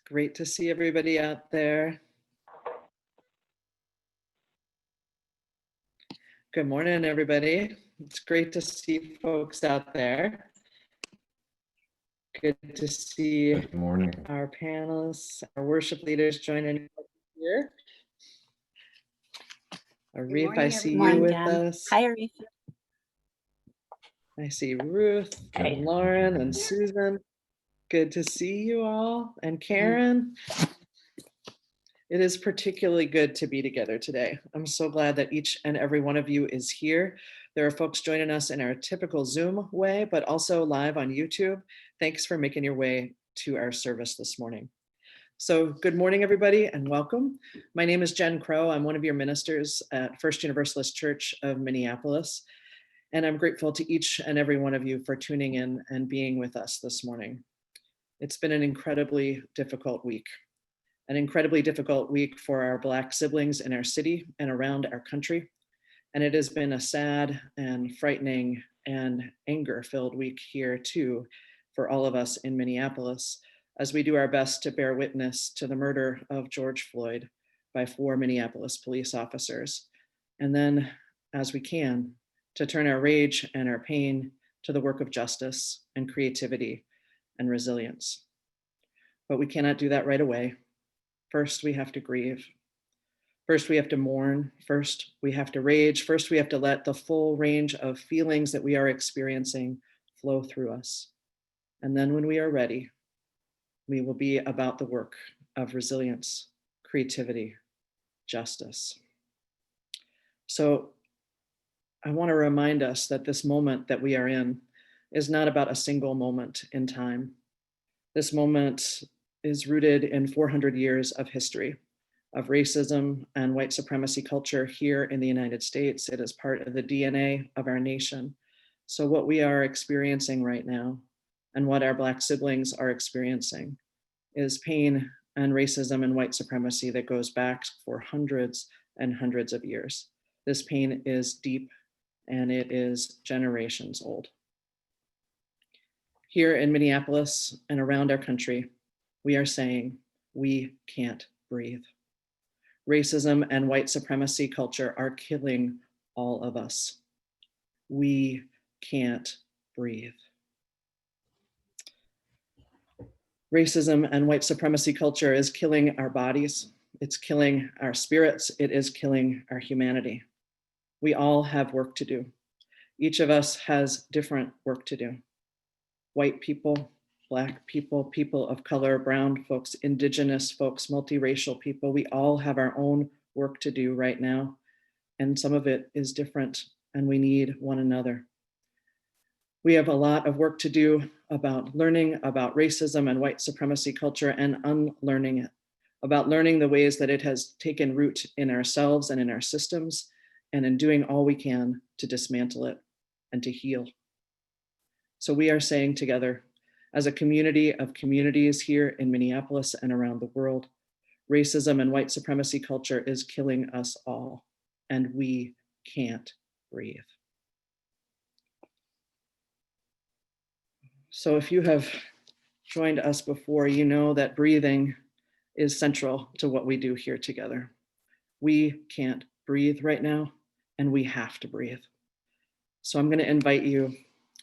Great to see everybody out there. Good morning, everybody. It's great to see folks out there. Good to see Good morning. Our panelists, our worship leaders joining here. Arif, I see you with us. Hi, Arif. I see Ruth and Lauren and Susan. Good to see you all. And Karen. It is particularly good to be together today. I'm so glad that each and every one of you is here. There are folks joining us in our typical Zoom way, but also live on YouTube. Thanks for making your way to our service this morning. So good morning, everybody, and welcome. My name is Jen Crow. I'm one of your ministers at First Universalist Church of Minneapolis, and I'm grateful to each and every one of you for tuning in and being with us this morning. It's been an incredibly difficult week. An incredibly difficult week for our Black siblings in our city and around our country. And it has been a sad and frightening and anger-filled week here too for all of us in Minneapolis as we do our best to bear witness to the murder of George Floyd by 4 Minneapolis police officers. And then, as we can, to turn our rage and our pain to the work of justice and creativity and resilience. But we cannot do that right away. First, we have to grieve. First, we have to mourn. First, we have to rage. First, we have to let the full range of feelings that we are experiencing flow through us. And then when we are ready, we will be about the work of resilience, creativity, justice. So I want to remind us that this moment that we are in is not about a single moment in time. This moment is rooted in 400 years of history of racism and white supremacy culture here in the United States. It is part of the DNA of our nation. So what we are experiencing right now and what our Black siblings are experiencing is pain and racism and white supremacy that goes back for hundreds and hundreds of years. This pain is deep and it is generations old. Here in Minneapolis and around our country, we are saying we can't breathe. Racism and white supremacy culture are killing all of us. We can't breathe. Racism and white supremacy culture is killing our bodies. It's killing our spirits. It is killing our humanity. We all have work to do. Each of us has different work to do. White people, Black people, people of color, brown folks, indigenous folks, multiracial people, we all have our own work to do right now. And some of it is different and we need one another. We have a lot of work to do about learning about racism and white supremacy culture and unlearning it, about learning the ways that it has taken root in ourselves and in our systems, and in doing all we can to dismantle it and to heal. So we are saying together, as a community of communities here in Minneapolis and around the world, racism and white supremacy culture is killing us all, and we can't breathe. So if you have joined us before, you know that breathing is central to what we do here together. We can't breathe right now, and we have to breathe. So I'm going to invite you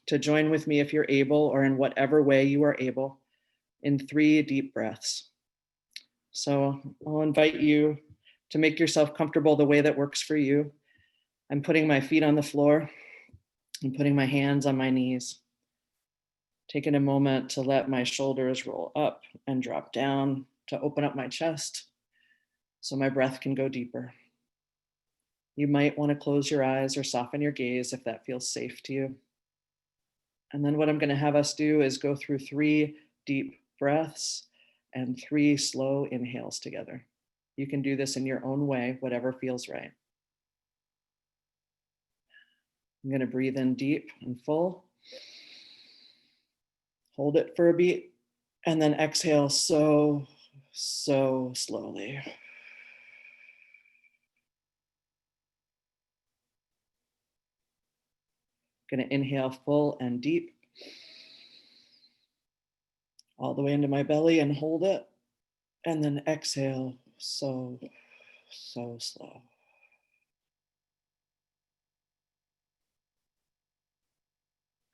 to join with me if you're able, or in whatever way you are able, in 3 deep breaths. So I'll invite you to make yourself comfortable the way that works for you. I'm putting my feet on the floor and putting my hands on my knees. Taking a moment to let my shoulders roll up and drop down, to open up my chest so my breath can go deeper. You might want to close your eyes or soften your gaze if that feels safe to you. And then what I'm going to have us do is go through 3 deep breaths and 3 slow inhales together. You can do this in your own way, whatever feels right. I'm going to breathe in deep and full. Hold it for a beat, and then exhale so slowly. Going to inhale full and deep, all the way into my belly, and hold it. And then exhale so slow.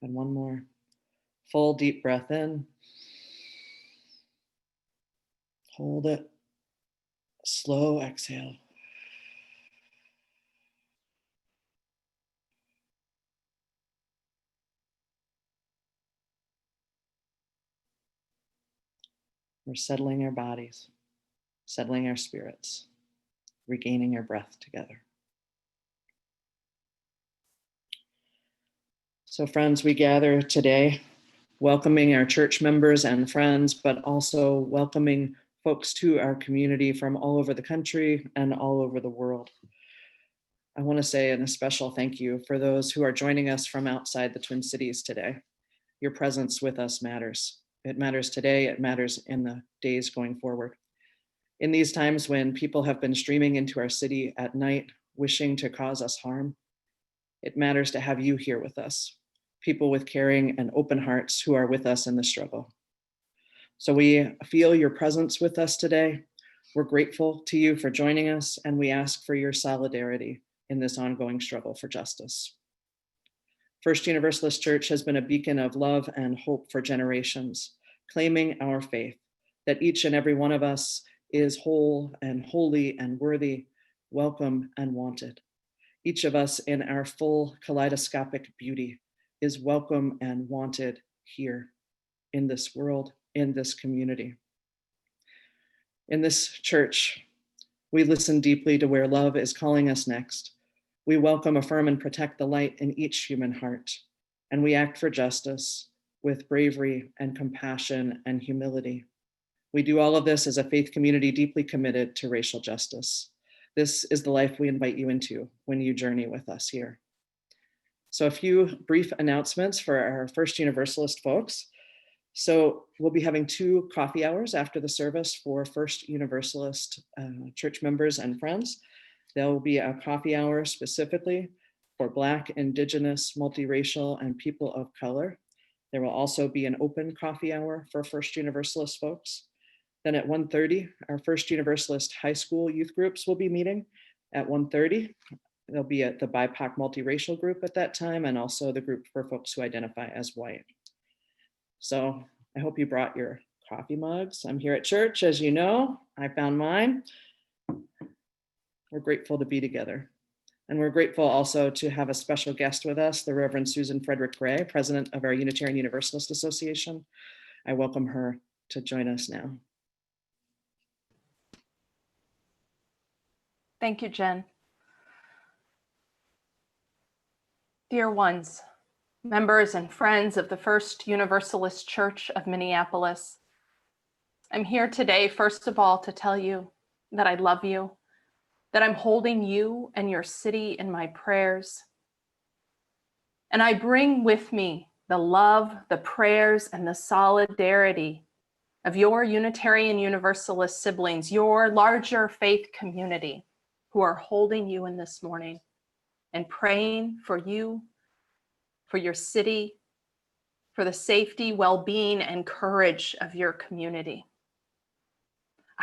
And one more. Full deep breath in. Hold it. Slow exhale. We're settling our bodies, settling our spirits, regaining our breath together. So friends, we gather today welcoming our church members and friends, but also welcoming folks to our community from all over the country and all over the world. I want to say a special thank you for those who are joining us from outside the Twin Cities today. Your presence with us matters. It matters today, it matters in the days going forward. In these times when people have been streaming into our city at night, wishing to cause us harm, it matters to have you here with us, people with caring and open hearts who are with us in the struggle. So we feel your presence with us today. We're grateful to you for joining us, and we ask for your solidarity in this ongoing struggle for justice. First Universalist Church has been a beacon of love and hope for generations, claiming our faith that each and every one of us is whole and holy and worthy, welcome and wanted. Each of us in our full kaleidoscopic beauty is welcome and wanted here in this world, in this community. In this church, we listen deeply to where love is calling us next. We welcome, affirm, and protect the light in each human heart, and we act for justice with bravery and compassion and humility. We do all of this as a faith community deeply committed to racial justice. This is the life we invite you into when you journey with us here. So a few brief announcements for our First Universalist folks. So we'll be having 2 coffee hours after the service for First Universalist church members and friends. There will be a coffee hour specifically for Black, Indigenous, multiracial, and people of color. There will also be an open coffee hour for First Universalist folks. Then at 1:30, our First Universalist high school youth groups will be meeting at 1:30. They'll be at the BIPOC multiracial group at that time, and also the group for folks who identify as white. So I hope you brought your coffee mugs. I'm here at church, as you know. I found mine. We're grateful to be together. And we're grateful also to have a special guest with us, the Reverend Susan Frederick-Gray, president of our Unitarian Universalist Association. I welcome her to join us now. Thank you, Jen. Dear ones, members and friends of the First Universalist Church of Minneapolis, I'm here today, first of all, to tell you that I love you, that I'm holding you and your city in my prayers. And I bring with me the love, the prayers, and the solidarity of your Unitarian Universalist siblings, your larger faith community, who are holding you in this morning and praying for you, for your city, for the safety, well-being, and courage of your community.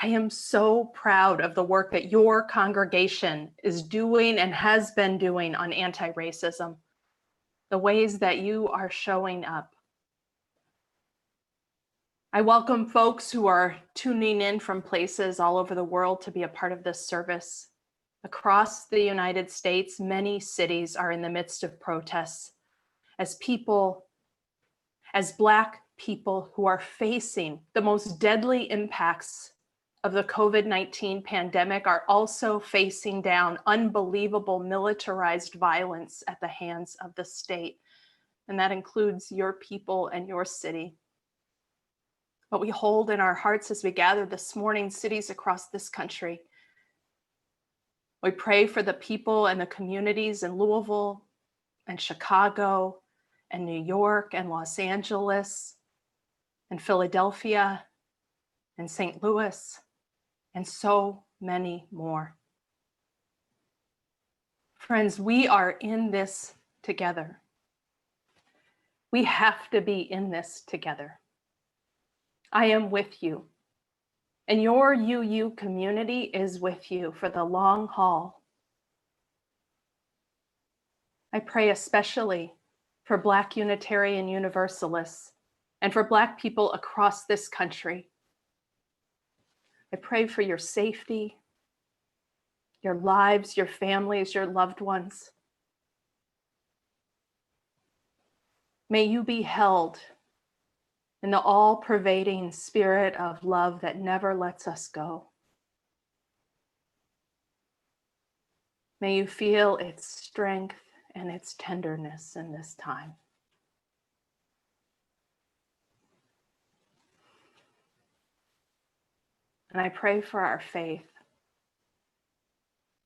I am so proud of the work that your congregation is doing and has been doing on anti-racism, the ways that you are showing up. I welcome folks who are tuning in from places all over the world to be a part of this service. Across the United States, many cities are in the midst of protests as Black people who are facing the most deadly impacts of the COVID-19 pandemic are also facing down unbelievable militarized violence at the hands of the state. And that includes your people and your city. What we hold in our hearts as we gather this morning, cities across this country. We pray for the people and the communities in Louisville and Chicago and New York and Los Angeles and Philadelphia and St. Louis and so many more. Friends, we are in this together. We have to be in this together. I am with you. And your UU community is with you for the long haul. I pray especially for Black Unitarian Universalists and for Black people across this country. I pray for your safety, your lives, your families, your loved ones. May you be held in the all-pervading spirit of love that never lets us go. May you feel its strength and its tenderness in this time. And I pray for our faith.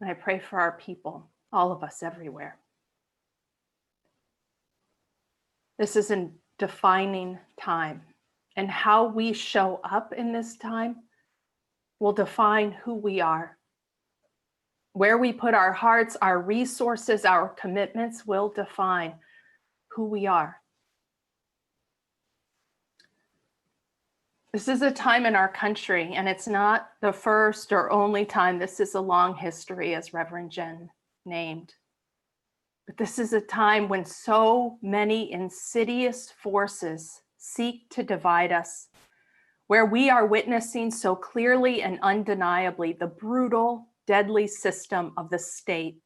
And I pray for our people, all of us everywhere. This is a defining time, and how we show up in this time will define who we are. Where we put our hearts, our resources, our commitments will define who we are. This is a time in our country, and it's not the first or only time. This is a long history, as Reverend Jen named. But this is a time when so many insidious forces seek to divide us, where we are witnessing so clearly and undeniably the brutal, deadly system of the state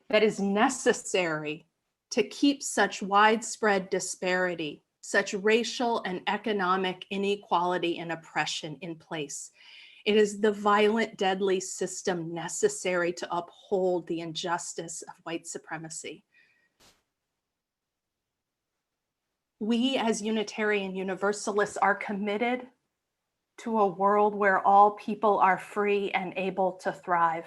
that is necessary to keep such widespread disparity, such racial and economic inequality and oppression in place. It is the violent, deadly system necessary to uphold the injustice of white supremacy. We as Unitarian Universalists are committed to a world where all people are free and able to thrive.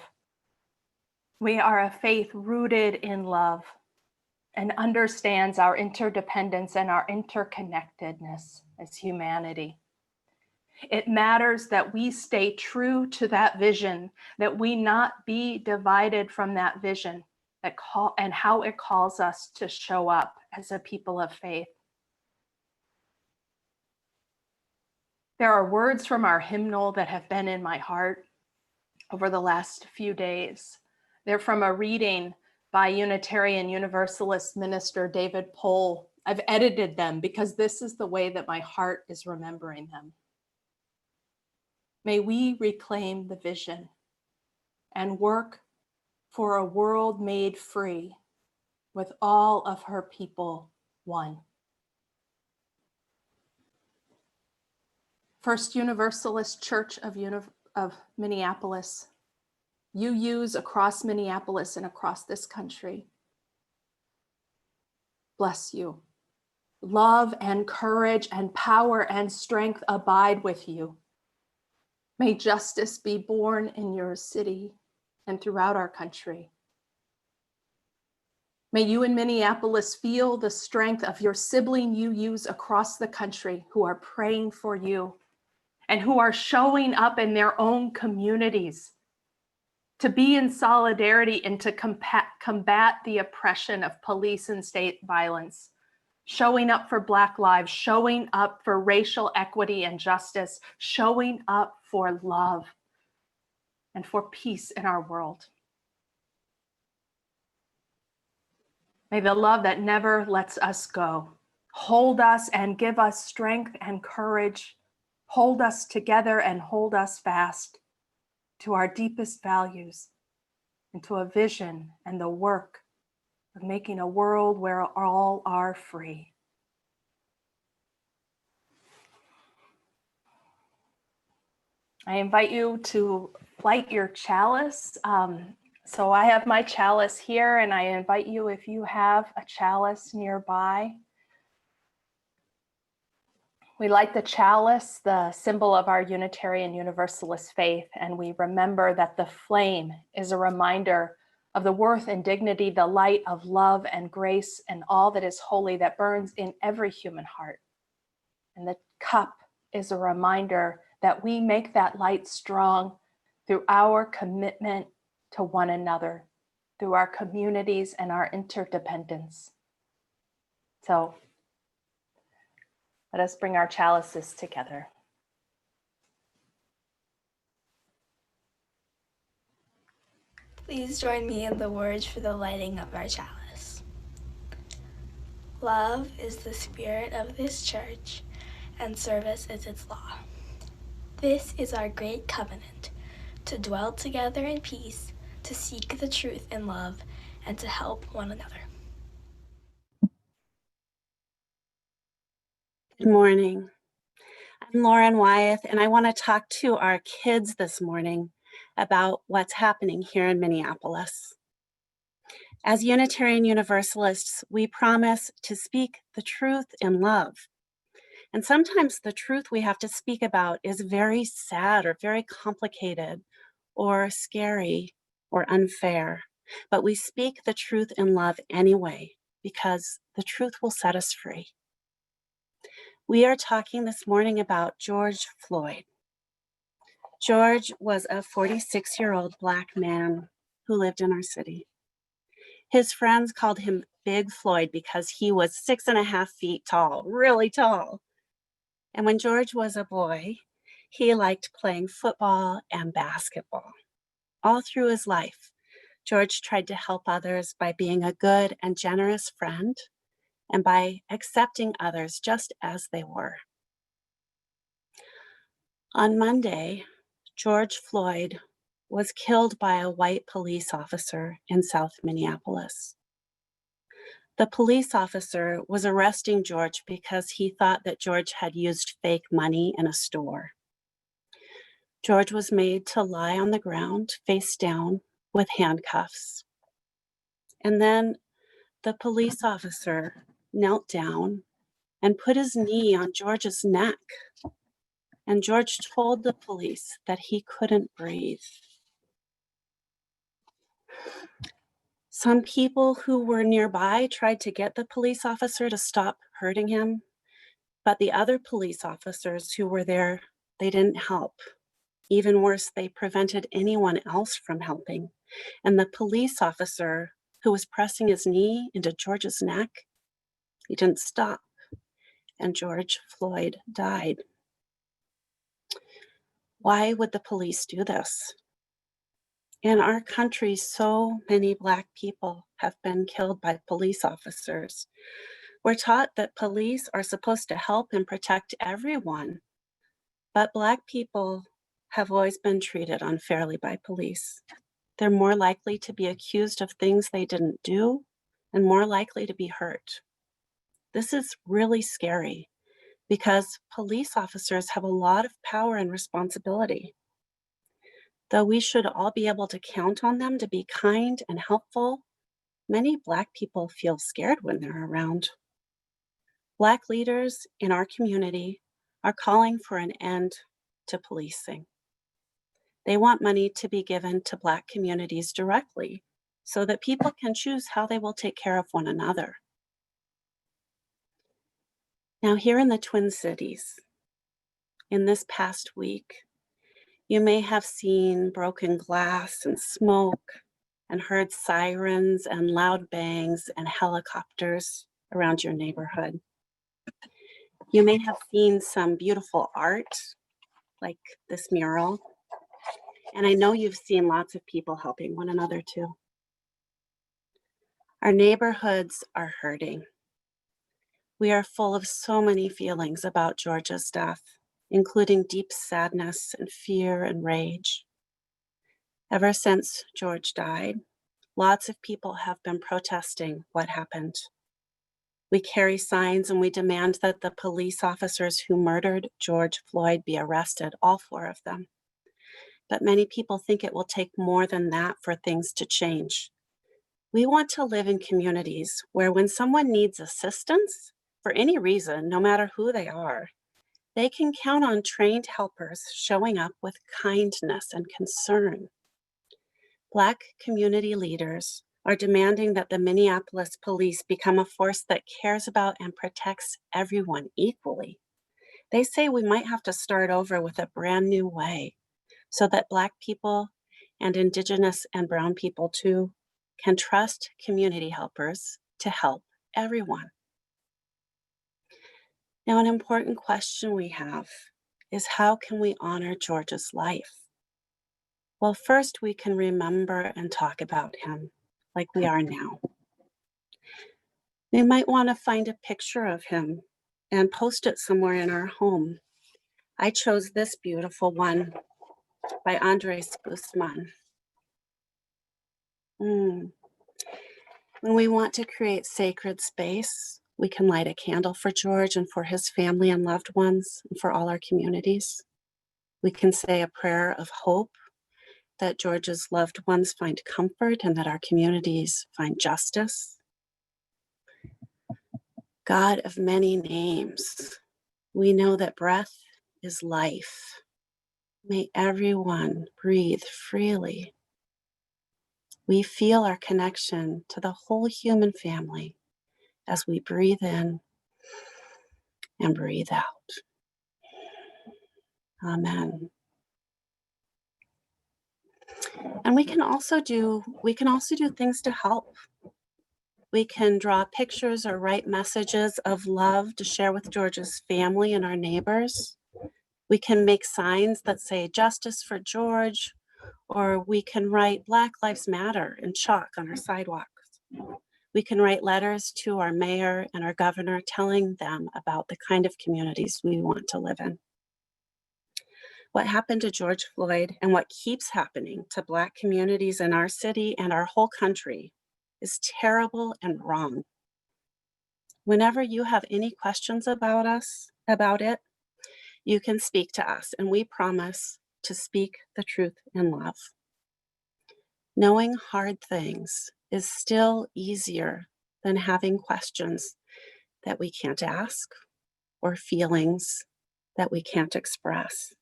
We are a faith rooted in love and understands our interdependence and our interconnectedness as humanity. It matters that we stay true to that vision, that we not be divided from that vision, and how it calls us to show up as a people of faith. There are words from our hymnal that have been in my heart over the last few days. They're from a reading by Unitarian Universalist minister David Pohl. I've edited them because this is the way that my heart is remembering them. May we reclaim the vision and work for a world made free with all of her people one. First Universalist Church of Minneapolis, UUs across Minneapolis and across this country. Bless you. Love and courage and power and strength abide with you. May justice be born in your city and throughout our country. May you in Minneapolis feel the strength of your sibling UUs across the country who are praying for you and who are showing up in their own communities to be in solidarity and to combat the oppression of police and state violence, showing up for Black lives, showing up for racial equity and justice, showing up for love and for peace in our world. May the love that never lets us go hold us and give us strength and courage, hold us together and hold us fast to our deepest values and to a vision and the work of making a world where all are free. I invite you to light your chalice. So I have my chalice here, and I invite you, if you have a chalice nearby. We light the chalice, the symbol of our Unitarian Universalist faith, and we remember that the flame is a reminder of the worth and dignity, the light of love and grace and all that is holy that burns in every human heart. And the cup is a reminder that we make that light strong through our commitment to one another, through our communities and our interdependence. So let us bring our chalices together. Please join me in the words for the lighting of our chalice. Love is the spirit of this church, and service is its law. This is our great covenant, to dwell together in peace, to seek the truth in love, and to help one another. Good morning. I'm Lauren Wyeth, and I want to talk to our kids this morning about what's happening here in Minneapolis. As Unitarian Universalists, we promise to speak the truth in love. And sometimes the truth we have to speak about is very sad or very complicated or scary or unfair. But we speak the truth in love anyway, because the truth will set us free. We are talking this morning about George Floyd. George was a 46-year-old Black man who lived in our city. His friends called him Big Floyd because he was 6.5 feet tall, really tall. And when George was a boy, he liked playing football and basketball. All through his life, George tried to help others by being a good and generous friend and by accepting others just as they were. On Monday, George Floyd was killed by a white police officer in South Minneapolis. The police officer was arresting George because he thought that George had used fake money in a store. George was made to lie on the ground, face down, with handcuffs. And then the police officer knelt down and put his knee on George's neck. And George told the police that he couldn't breathe. Some people who were nearby tried to get the police officer to stop hurting him, but the other police officers who were there, they didn't help. Even worse, they prevented anyone else from helping. And the police officer who was pressing his knee into George's neck, he didn't stop, and George Floyd died. Why would the police do this? In our country, so many Black people have been killed by police officers. We're taught that police are supposed to help and protect everyone, but Black people have always been treated unfairly by police. They're more likely to be accused of things they didn't do and more likely to be hurt. This is really scary because police officers have a lot of power and responsibility. Though we should all be able to count on them to be kind and helpful, many Black people feel scared when they're around. Black leaders in our community are calling for an end to policing. They want money to be given to Black communities directly so that people can choose how they will take care of one another. Now, here in the Twin Cities, in this past week, you may have seen broken glass and smoke and heard sirens and loud bangs and helicopters around your neighborhood. You may have seen some beautiful art, like this mural. And I know you've seen lots of people helping one another too. Our neighborhoods are hurting. We are full of so many feelings about George's death, including deep sadness and fear and rage. Ever since George died, lots of people have been protesting what happened. We carry signs and we demand that the police officers who murdered George Floyd be arrested, all 4 of them. But many people think it will take more than that for things to change. We want to live in communities where when someone needs assistance, for any reason, no matter who they are, they can count on trained helpers showing up with kindness and concern. Black community leaders are demanding that the Minneapolis police become a force that cares about and protects everyone equally. They say we might have to start over with a brand new way so that Black people and Indigenous and Brown people too can trust community helpers to help everyone. Now, an important question we have is how can we honor George's life? Well, first we can remember and talk about him like we are now. We might want to find a picture of him and post it somewhere in our home. I chose this beautiful one by Andres Guzman. When we want to create sacred space, we can light a candle for George and for his family and loved ones and for all our communities. We can say a prayer of hope that George's loved ones find comfort and that our communities find justice. God of many names, we know that breath is life. May everyone breathe freely. We feel our connection to the whole human family as we breathe in and breathe out. Amen. And we can also do things to help. We can draw pictures or write messages of love to share with George's family and our neighbors. We can make signs that say justice for George, or we can write Black Lives Matter in chalk on our sidewalks. We can write letters to our mayor and our governor telling them about the kind of communities we want to live in. What happened to George Floyd and what keeps happening to Black communities in our city and our whole country is terrible and wrong. Whenever you have any questions about it, you can speak to us, and we promise to speak the truth in love. Knowing hard things is still easier than having questions that we can't ask or feelings that we can't express.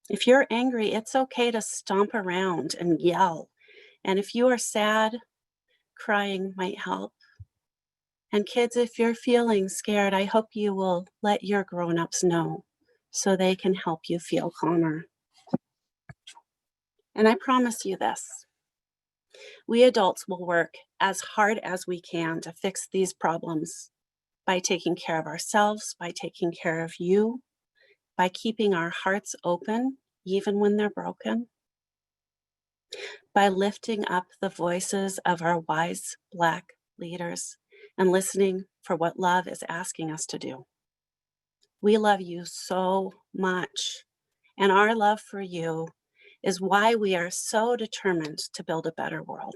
If you're angry, it's okay to stomp around and yell. And if you are sad, crying might help. And kids, if you're feeling scared, I hope you will let your grown-ups know so they can help you feel calmer. And I promise you this, we adults will work as hard as we can to fix these problems by taking care of ourselves, by taking care of you, by keeping our hearts open even when they're broken, by lifting up the voices of our wise Black leaders and listening for what love is asking us to do. We love you so much, and our love for you is why we are so determined to build a better world.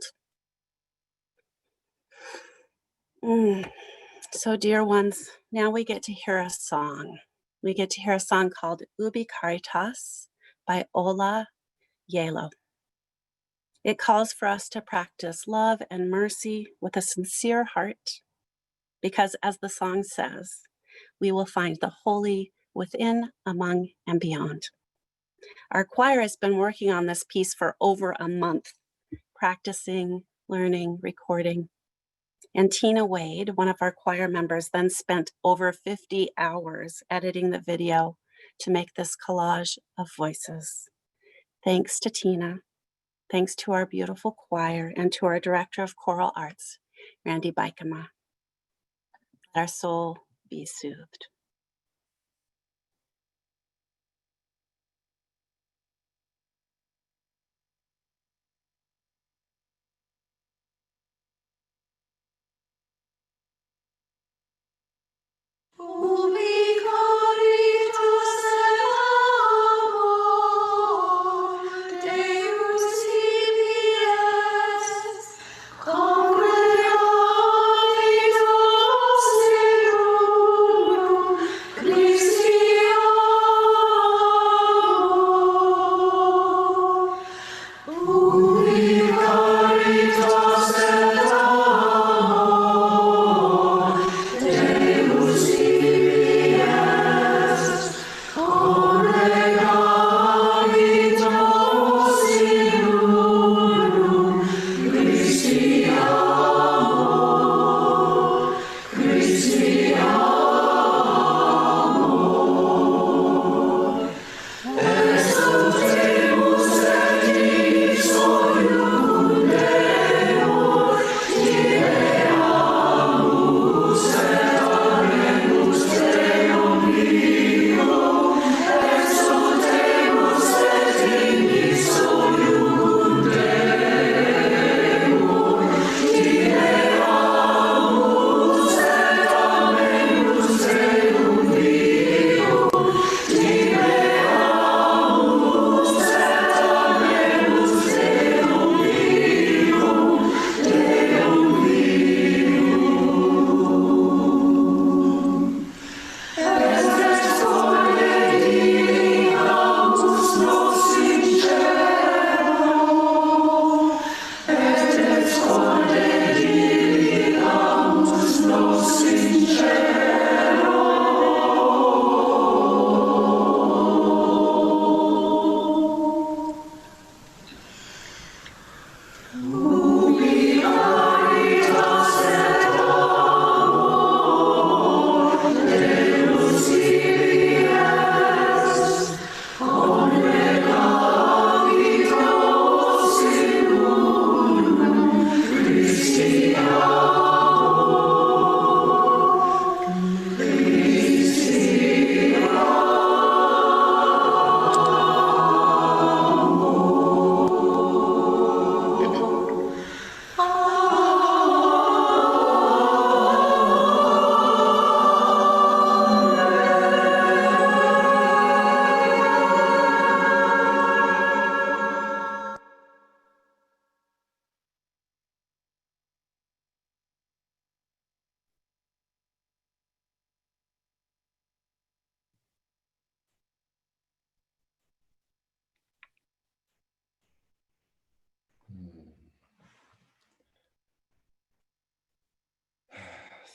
So dear ones, now we get to hear a song. We get to hear a song called Ubi Caritas by Ola Yelo. It calls for us to practice love and mercy with a sincere heart, because as the song says, we will find the holy within, among, and beyond. Our choir has been working on this piece for over a month, practicing, learning, recording. And Tina Wade, one of our choir members, then spent over 50 hours editing the video to make this collage of voices. Thanks to Tina. Thanks to our beautiful choir and to our director of choral arts, Randal Buikema. Let our soul be soothed. Ubi Caritas et amor, Deus ibies, congregatis os seculum,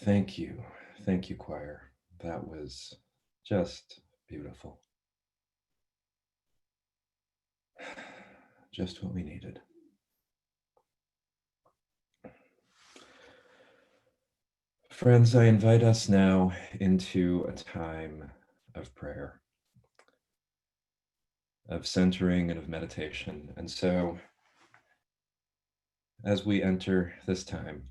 Thank you. Thank you, choir. That was just beautiful. Just what we needed. Friends, I invite us now into a time of prayer, of centering and of meditation. And so, as we enter this time,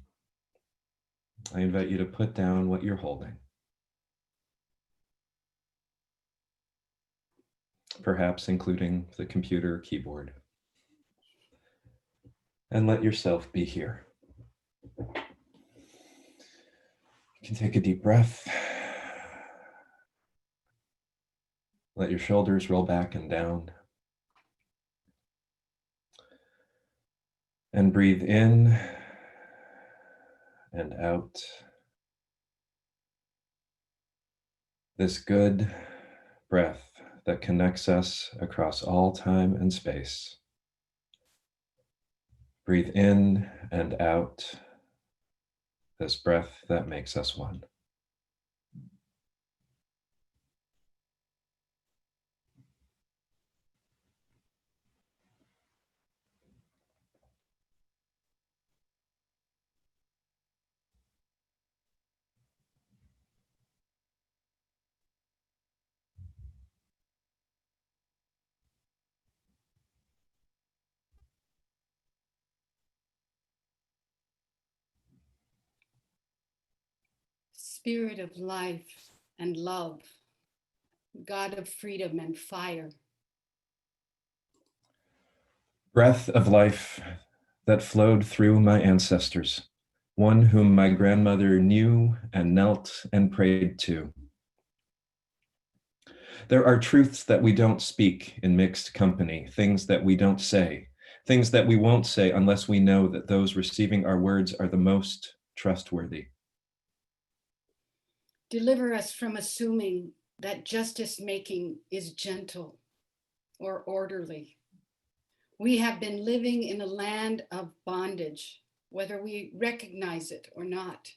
I invite you to put down what you're holding. Perhaps including the computer keyboard. And let yourself be here. You can take a deep breath. Let your shoulders roll back and down. And breathe in and out. This good breath that connects us across all time and space. Breathe in and out. This breath that makes us one. Spirit of life and love, God of freedom and fire. Breath of life that flowed through my ancestors, one whom my grandmother knew and knelt and prayed to. There are truths that we don't speak in mixed company, things that we don't say, things that we won't say unless we know that those receiving our words are the most trustworthy. Deliver us from assuming that justice making is gentle or orderly. We have been living in a land of bondage, whether we recognize it or not.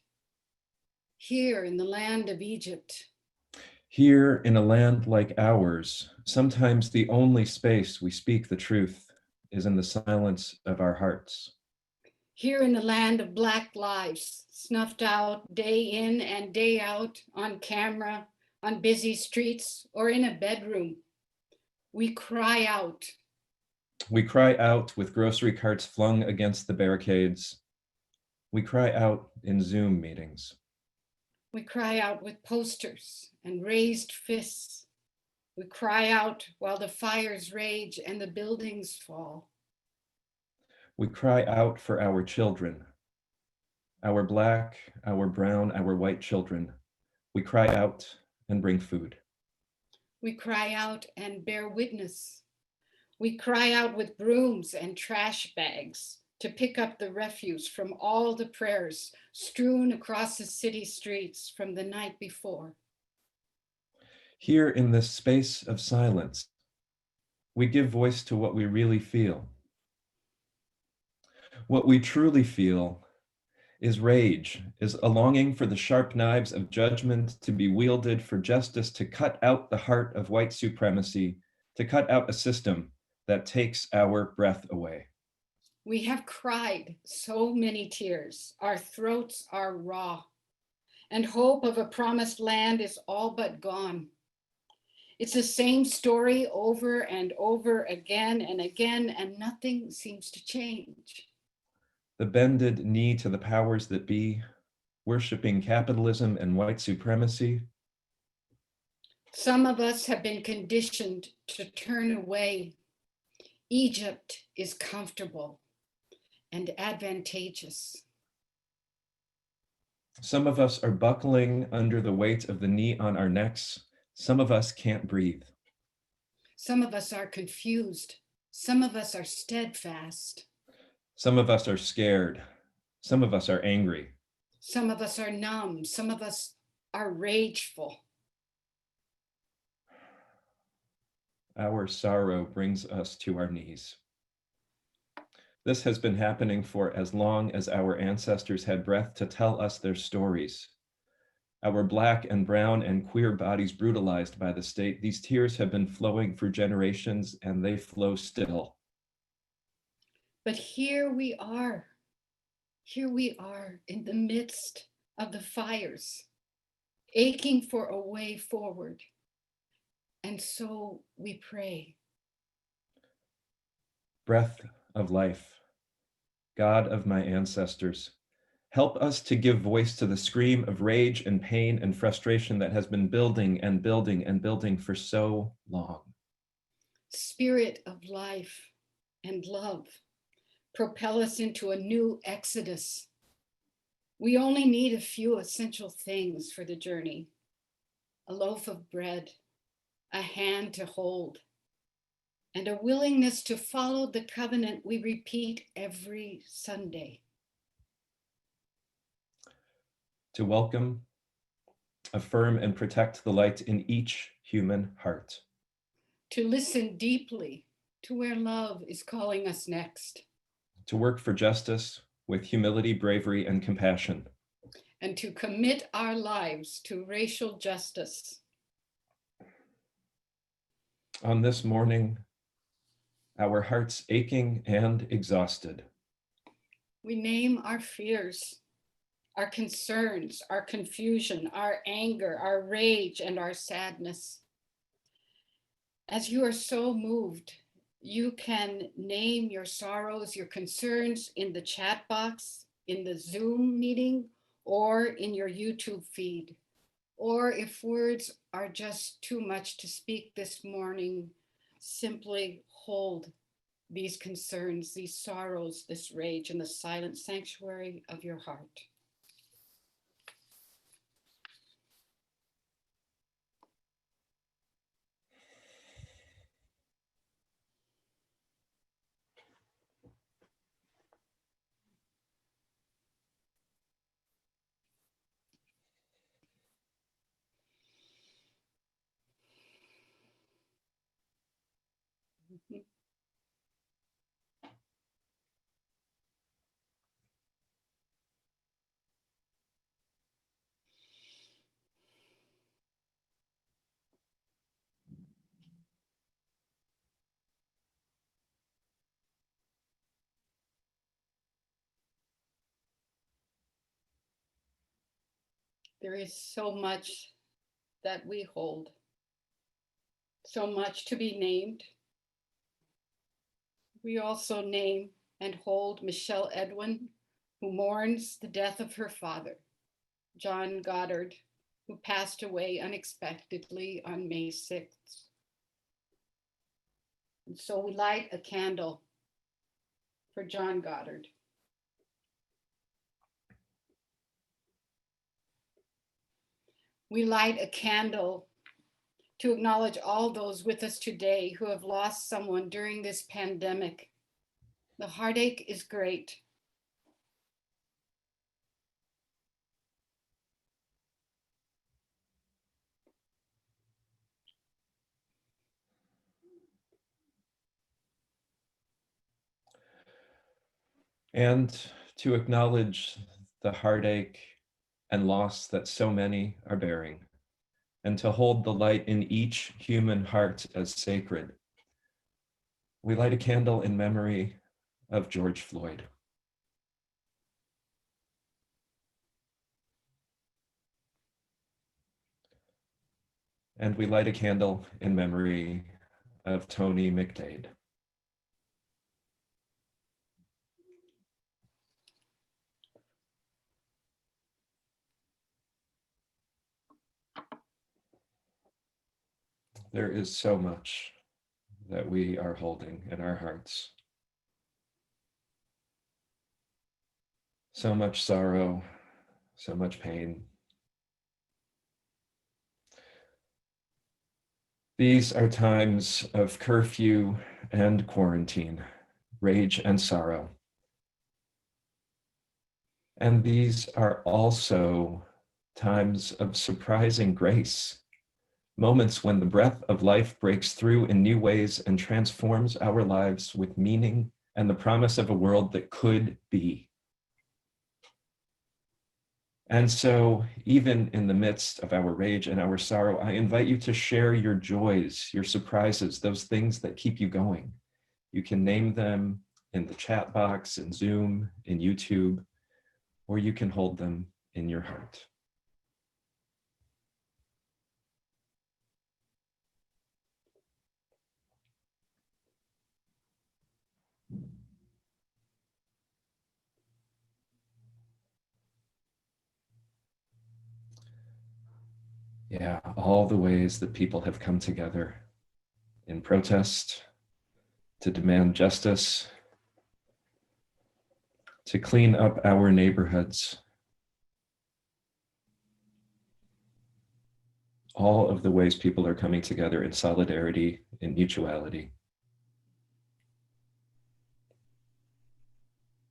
Here in the land of Egypt. Here in a land like ours, sometimes the only space we speak the truth is in the silence of our hearts. Here in the land of Black lives, snuffed out day in and day out on camera, on busy streets, or in a bedroom, we cry out. We cry out with grocery carts flung against the barricades. We cry out in Zoom meetings. We cry out with posters and raised fists. We cry out while the fires rage and the buildings fall. We cry out for our children, our Black, our brown, our white children. We cry out and bring food. We cry out and bear witness. We cry out with brooms and trash bags to pick up the refuse from all the prayers strewn across the city streets from the night before. Here in this space of silence, we give voice to what we really feel. What we truly feel is rage, is a longing for the sharp knives of judgment to be wielded for justice to cut out the heart of white supremacy, to cut out a system that takes our breath away. We have cried so many tears, our throats are raw, and hope of a promised land is all but gone. It's the same story over and over again and again, and nothing seems to change. The bended knee to the powers that be, worshiping capitalism and white supremacy. Some of us have been conditioned to turn away. Egypt is comfortable and advantageous. Some of us are buckling under the weight of the knee on our necks. Some of us can't breathe. Some of us are confused. Some of us are steadfast. Some of us are scared. Some of us are angry. Some of us are numb. Some of us are rageful. Our sorrow brings us to our knees. This has been happening for as long as our ancestors had breath to tell us their stories, our Black and brown and queer bodies brutalized by the state, these tears have been flowing for generations and they flow still. But here we are in the midst of the fires, aching for a way forward. And so we pray. Breath of life, God of my ancestors, help us to give voice to the scream of rage and pain and frustration that has been building and building and building for so long. Spirit of life and love, propel us into a new exodus. We only need a few essential things for the journey: a loaf of bread, a hand to hold, and a willingness to follow the covenant we repeat every Sunday. To welcome, affirm, and protect the light in each human heart. To listen deeply to where love is calling us next. To work for justice with humility, bravery, and compassion. And to commit our lives to racial justice. On this morning, our hearts aching and exhausted, we name our fears, our concerns, our confusion, our anger, our rage, and our sadness. As you are so moved, you can name your sorrows, your concerns in the chat box, in the Zoom meeting, or in your YouTube feed. Or if words are just too much to speak this morning, simply hold these concerns, these sorrows, this rage in the silent sanctuary of your heart. There is so much that we hold, so much to be named. We also name and hold Michelle Edwin, who mourns the death of her father, John Goddard, who passed away unexpectedly on May 6th. And so we light a candle for John Goddard. We light a candle to acknowledge all those with us today who have lost someone during this pandemic. The heartache is great. and to acknowledge the heartache and loss that so many are bearing, and to hold the light in each human heart as sacred. We light a candle in memory of George Floyd. And we light a candle in memory of Tony McDade. There is so much that we are holding in our hearts. So much sorrow, so much pain. These are times of curfew and quarantine, rage and sorrow. And these are also times of surprising grace, moments when the breath of life breaks through in new ways and transforms our lives with meaning and the promise of a world that could be. And so, even in the midst of our rage and our sorrow, I invite you to share your joys, your surprises, those things that keep you going. You can name them in the chat box, in Zoom, in YouTube, or you can hold them in your heart. Yeah, all the ways that people have come together in protest, to demand justice, to clean up our neighborhoods. All of the ways people are coming together in solidarity, in mutuality,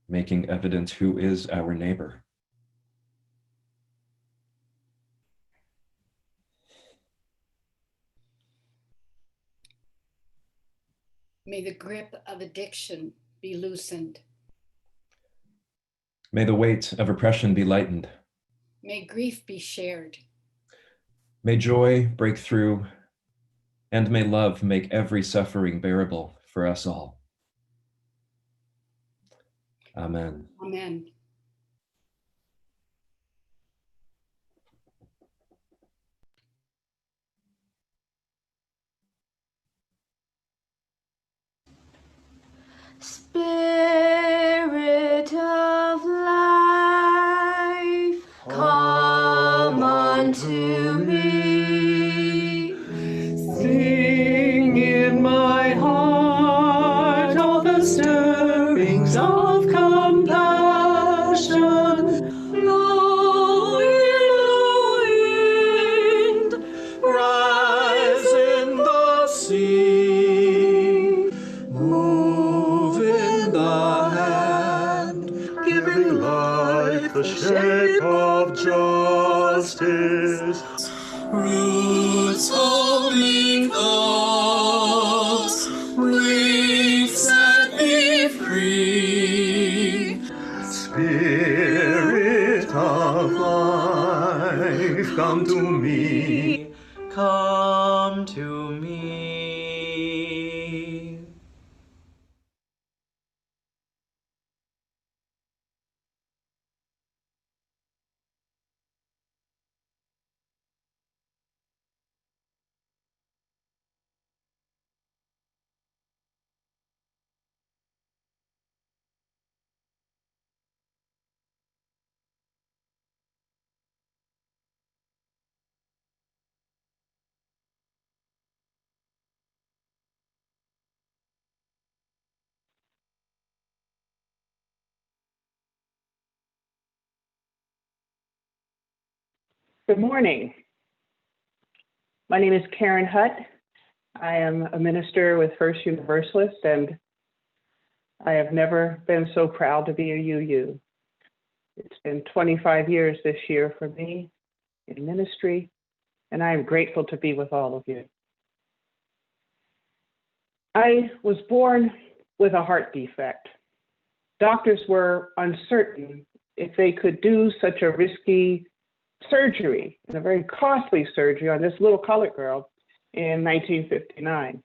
making evident who is our neighbor. May the grip of addiction be loosened. May the weight of oppression be lightened. May grief be shared. May joy break through, and may love make every suffering bearable for us all. Amen. Amen. Spirit of life, come unto me. Sing in my heart all the stirrings of compassion. Blow in the wind, rise in the sea. Move in the hand, giving life the shape of justice. Roots holding close, wings set me free. Spirit of life, come to me. Come to me. Good morning. My name is Karen Hutt. I am a minister with First Universalist, and I have never been so proud to be a UU. It's been 25 years this year for me in ministry, and I am grateful to be with all of you. I was born with a heart defect. Doctors were uncertain if they could do such a risky surgery, and a very costly surgery on this little colored girl in 1959.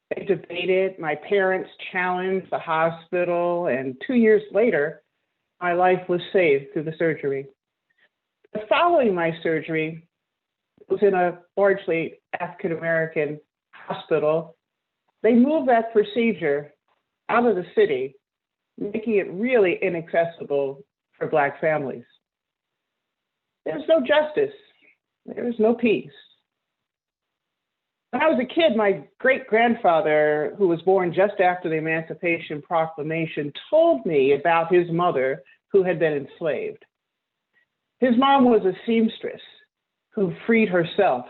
They debated, my parents challenged the hospital, and 2 years later, my life was saved through the surgery. But following my surgery, it was in a largely African-American hospital. They moved that procedure out of the city, making it really inaccessible for Black families. There's no justice. There's no peace. When I was a kid, my great-grandfather, who was born just after the Emancipation Proclamation, told me about his mother who had been enslaved. His mom was a seamstress who freed herself.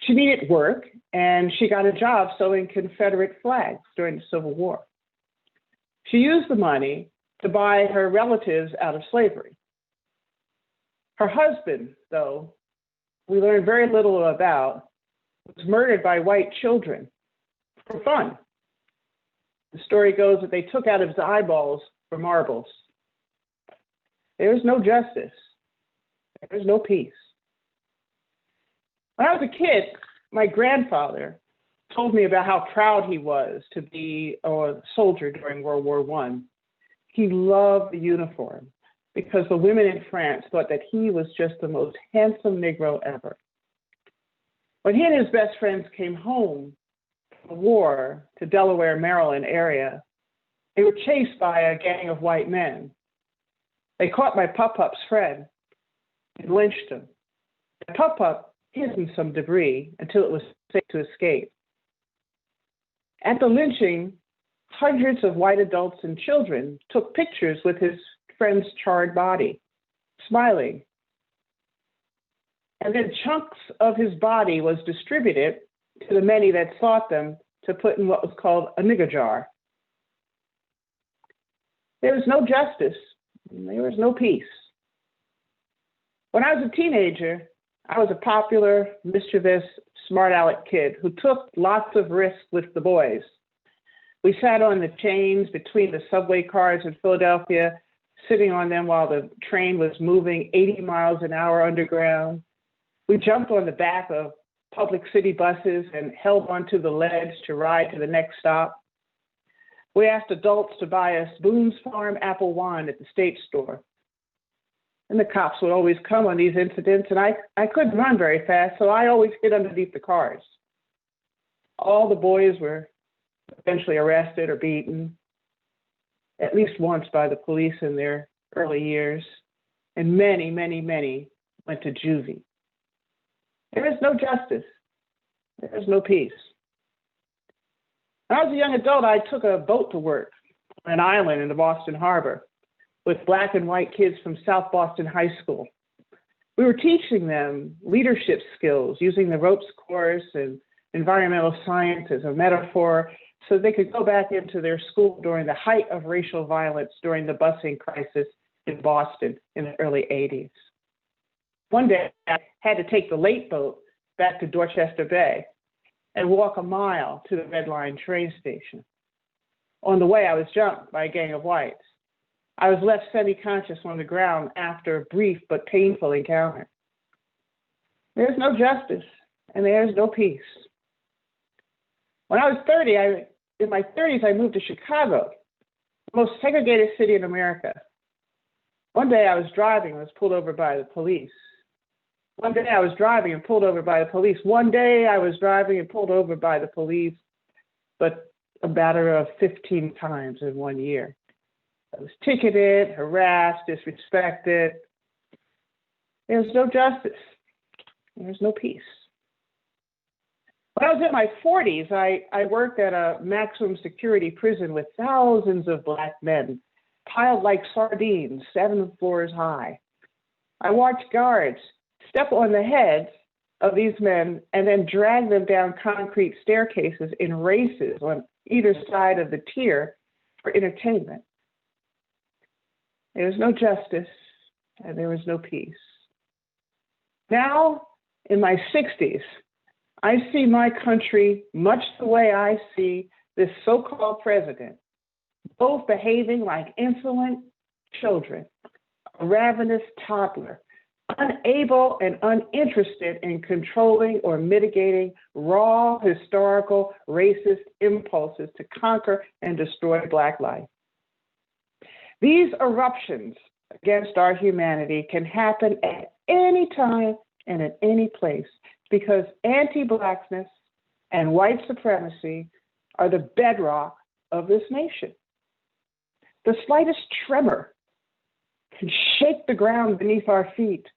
She needed work, and she got a job sewing Confederate flags during the Civil War. She used the money to buy her relatives out of slavery. Her husband, though, we learned very little about, was murdered by white children for fun. The story goes that they took out his eyeballs for marbles. there is no justice. There is no peace. When I was a kid, my grandfather told me about how proud he was to be a soldier during World War I. He loved the uniform because the women in France thought that he was just the most handsome Negro ever. When he and his best friends came home from the war to Delaware, Maryland area, they were chased by a gang of white men. They caught my pup-pup's friend and lynched him. The pup-pup hid in some debris until it was safe to escape. At the lynching, hundreds of white adults and children took pictures with his friend's charred body, smiling. And then chunks of his body was distributed to the many that sought them to put in what was called a nigger jar. There was no justice, and there was no peace. When I was a teenager, I was a popular, mischievous, smart aleck kid who took lots of risks with the boys. We sat on the chains between the subway cars in Philadelphia, sitting on them while the train was moving 80 miles an hour underground. We jumped on the back of public city buses and held onto the ledge to ride to the next stop. We asked adults to buy us Boone's Farm apple wine at the state store. And the cops would always come on these incidents, and I couldn't run very fast, so I always hid underneath the cars. All the boys were eventually arrested or beaten, at least once by the police in their early years, and many, many, many went to juvie. There is no justice. There is no peace. When I was a young adult, I took a boat to work on an island in the Boston Harbor with Black and white kids from South Boston High School. We were teaching them leadership skills using the ropes course and environmental science as a metaphor so they could go back into their school during the height of racial violence during the busing crisis in Boston in the early 80s. One day, I had to take the late boat back to Dorchester Bay and walk a mile to the Red Line train station. On the way, I was jumped by a gang of whites. I was left semi-conscious on the ground after a brief but painful encounter. There's no justice and there's no peace. When I was 30, in my 30s, I moved to Chicago, the most segregated city in America. One day I was driving and was pulled over by the police. One day I was driving and pulled over by the police. One day I was driving and pulled over by the police, but a matter of 15 times in 1 year. I was ticketed, harassed, disrespected. There's no justice. There's no peace. When I was in my 40s, I worked at a maximum security prison with thousands of Black men, piled like sardines, 7 floors high. I watched guards step on the heads of these men and then drag them down concrete staircases in races on either side of the tier for entertainment. There was no justice and there was no peace. Now, in my 60s, I see my country much the way I see this so-called president, both behaving like insolent children, a ravenous toddler, unable and uninterested in controlling or mitigating raw, historical, racist impulses to conquer and destroy Black life. These eruptions against our humanity can happen at any time and at any place because anti-Blackness and white supremacy are the bedrock of this nation. The slightest tremor can shake the ground beneath our feet,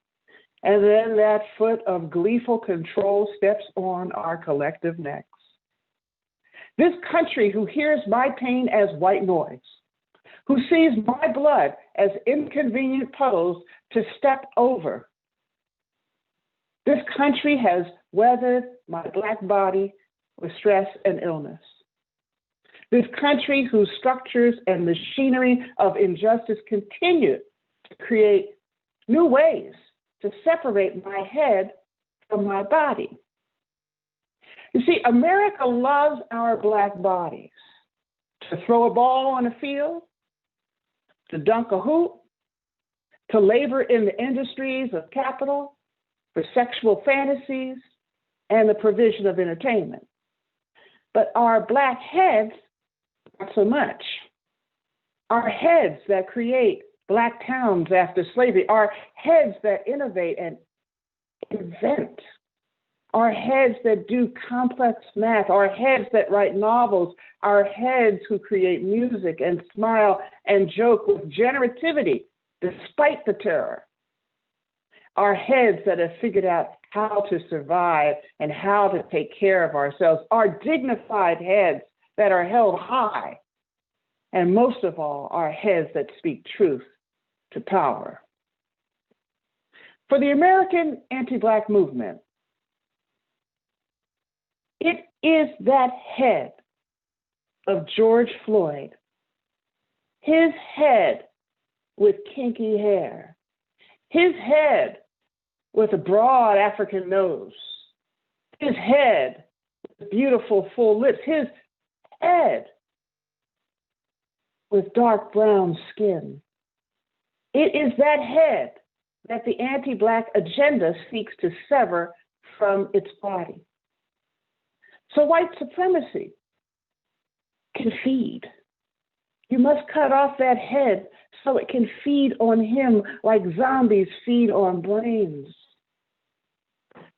and then that foot of gleeful control steps on our collective necks. This country who hears my pain as white noise, who sees my blood as inconvenient puddles to step over. This country has weathered my Black body with stress and illness. This country whose structures and machinery of injustice continue to create new ways to separate my head from my body. You see, America loves our Black bodies. To throw a ball on a field, to dunk a hoop, to labor in the industries of capital, for sexual fantasies, and the provision of entertainment. But our Black heads, not so much. Our heads that create Black towns after slavery, our heads that innovate and invent, our heads that do complex math, our heads that write novels, our heads who create music and smile and joke with generativity despite the terror, our heads that have figured out how to survive and how to take care of ourselves, our dignified heads that are held high, and most of all, our heads that speak truth to power. For the American anti-Black movement, it is that head of George Floyd, his head with kinky hair, his head with a broad African nose, his head with beautiful full lips, his head with dark brown skin. It is that head that the anti-Black agenda seeks to sever from its body. So white supremacy can feed. You must cut off that head so it can feed on him like zombies feed on brains.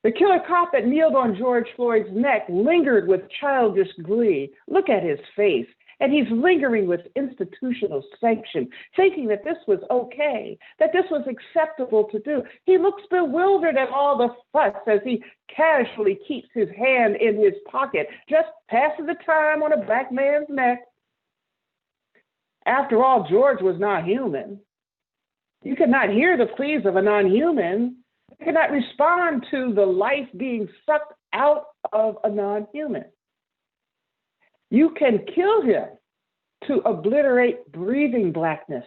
The killer cop that kneeled on George Floyd's neck lingered with childish glee. Look at his face. And he's lingering with institutional sanction, thinking that this was okay, that this was acceptable to do. He looks bewildered at all the fuss as he casually keeps his hand in his pocket, just passing the time on a Black man's neck. After all, George was not human. You could not hear the pleas of a non-human. You could not respond to the life being sucked out of a non-human. You can kill him to obliterate breathing Blackness,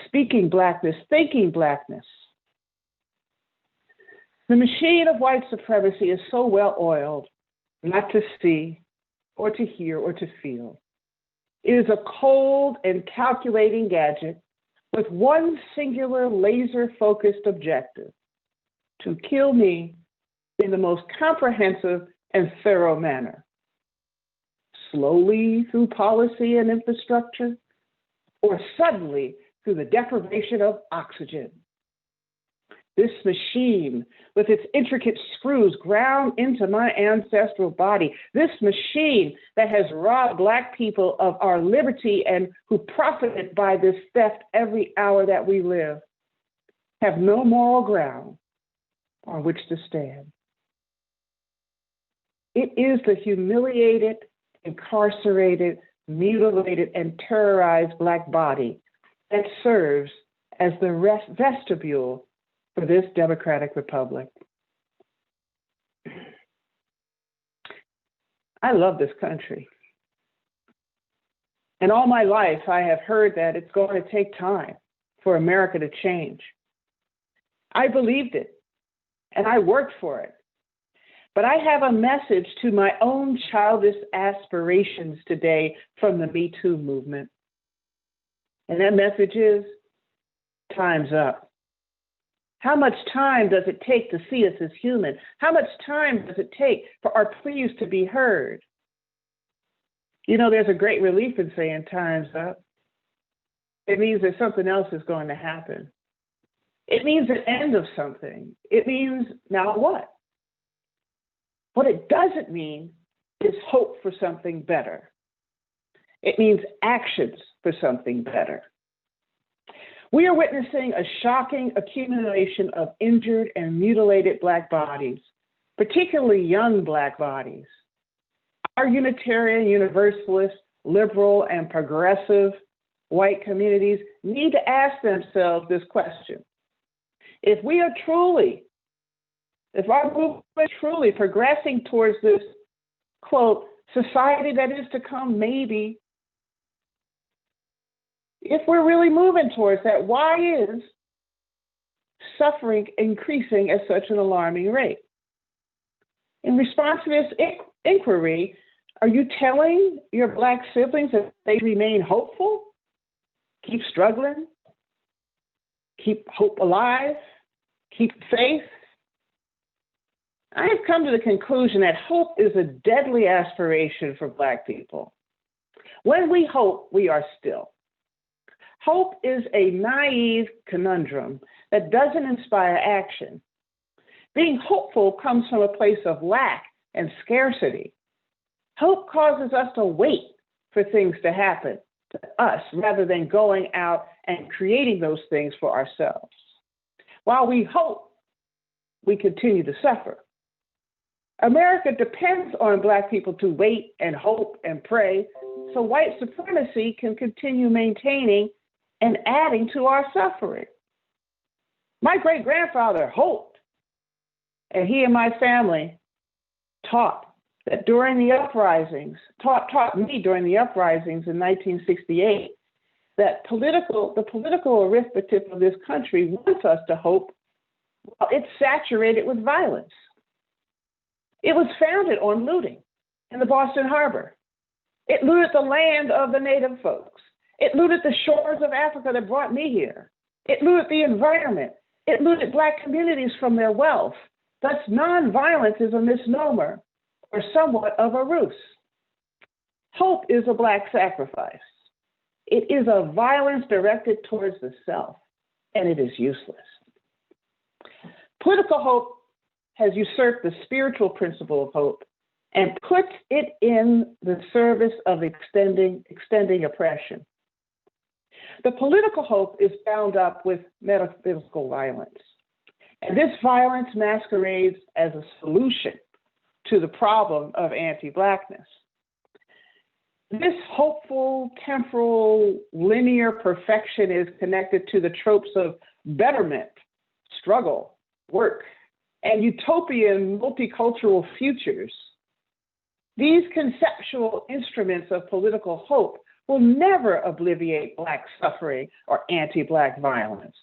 speaking Blackness, thinking Blackness. The machine of white supremacy is so well oiled not to see or to hear or to feel. It is a cold and calculating gadget with one singular laser-focused objective: to kill me in the most comprehensive and thorough manner. Slowly through policy and infrastructure, or suddenly through the deprivation of oxygen. This machine, with its intricate screws ground into my ancestral body, this machine that has robbed Black people of our liberty and who profited by this theft every hour that we live, have no moral ground on which to stand. It is the humiliated, incarcerated, mutilated, and terrorized Black body that serves as the vestibule for this democratic republic. I love this country. And all my life, I have heard that it's going to take time for America to change. I believed it, and I worked for it. But I have a message to my own childish aspirations today from the Me Too movement. And that message is, time's up. How much time does it take to see us as human? How much time does it take for our pleas to be heard? You know, there's a great relief in saying time's up. It means that something else is going to happen. It means the end of something. It means, now what? What it doesn't mean is hope for something better. It means actions for something better. We are witnessing a shocking accumulation of injured and mutilated Black bodies, particularly young Black bodies. Our Unitarian Universalist, liberal, and progressive white communities need to ask themselves this question. If our movement is truly progressing towards this, quote, society that is to come, maybe, if we're really moving towards that, why is suffering increasing at such an alarming rate? In response to this inquiry, are you telling your Black siblings that they remain hopeful, keep struggling? keep hope alive, keep faith. I have come to the conclusion that hope is a deadly aspiration for Black people. When we hope, we are still. Hope is a naive conundrum that doesn't inspire action. Being hopeful comes from a place of lack and scarcity. Hope causes us to wait for things to happen to us rather than going out and creating those things for ourselves. While we hope, we continue to suffer. America depends on Black people to wait and hope and pray so white supremacy can continue maintaining and adding to our suffering. My great-grandfather hoped, and he and my family taught that during the uprisings, taught me during the uprisings in 1968, that the political arithmetic of this country wants us to hope while it's saturated with violence. It was founded on looting in the Boston Harbor. It looted the land of the native folks. It looted the shores of Africa that brought me here. It looted the environment. It looted Black communities from their wealth. Thus, nonviolence is a misnomer or somewhat of a ruse. Hope is a Black sacrifice. It is a violence directed towards the self, and it is useless. Political hope has usurped the spiritual principle of hope and puts it in the service of extending oppression. The political hope is bound up with metaphysical violence, and this violence masquerades as a solution to the problem of anti-Blackness. This hopeful, temporal, linear perfection is connected to the tropes of betterment, struggle, work, and utopian multicultural futures. These conceptual instruments of political hope will never obliviate Black suffering or anti-Black violence.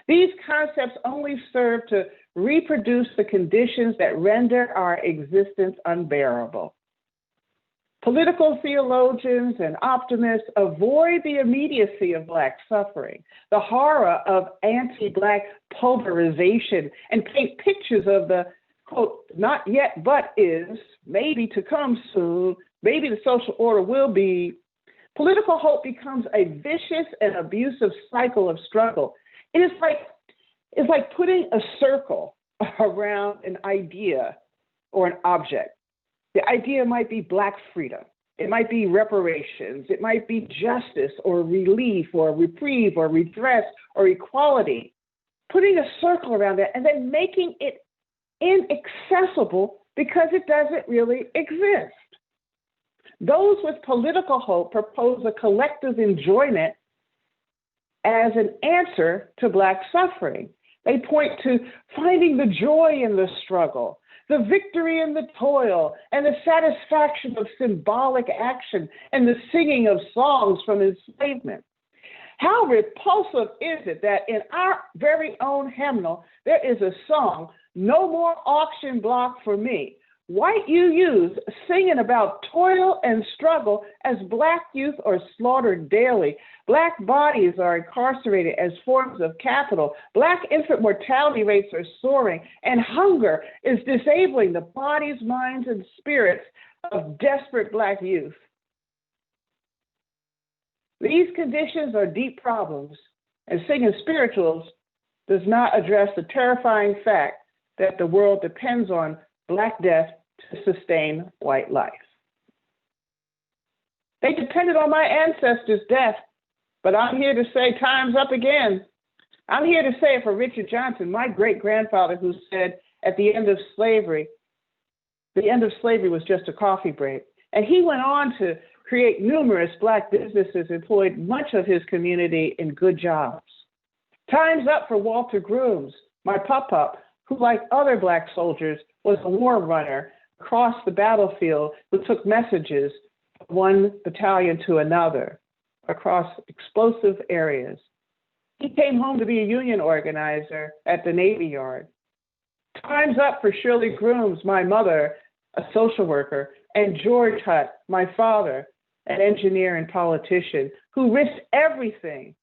These concepts only serve to reproduce the conditions that render our existence unbearable. Political theologians and optimists avoid the immediacy of Black suffering, the horror of anti-Black pulverization, and paint pictures of the, quote, not yet but is, maybe to come soon, maybe the social order will be. Political hope becomes a vicious and abusive cycle of struggle. It's like putting a circle around an idea or an object. The idea might be Black freedom. It might be reparations. It might be justice or relief or reprieve or redress or equality. Putting a circle around that and then making it inaccessible because it doesn't really exist. Those with political hope propose a collective enjoyment as an answer to Black suffering. They point to finding the joy in the struggle, the victory in the toil, and the satisfaction of symbolic action and the singing of songs from enslavement. How repulsive is it that in our very own hymnal, there is a song, "No More Auction Block for Me," white UUs singing about toil and struggle as Black youth are slaughtered daily. Black bodies are incarcerated as forms of capital. Black infant mortality rates are soaring, and hunger is disabling the bodies, minds, and spirits of desperate Black youth. These conditions are deep problems, and singing spirituals does not address the terrifying fact that the world depends on Black death to sustain white life. They depended on my ancestors' death, but I'm here to say time's up again. I'm here to say it for Richard Johnson, my great-grandfather, who said at the end of slavery was just a coffee break. And he went on to create numerous Black businesses, employed much of his community in good jobs. Time's up for Walter Grooms, my pop-up, who, like other Black soldiers, was a war runner across the battlefield who took messages from one battalion to another across explosive areas. He came home to be a union organizer at the Navy Yard. Time's up for Shirley Grooms, my mother, a social worker, and George Hutt, my father, an engineer and politician, who risked everything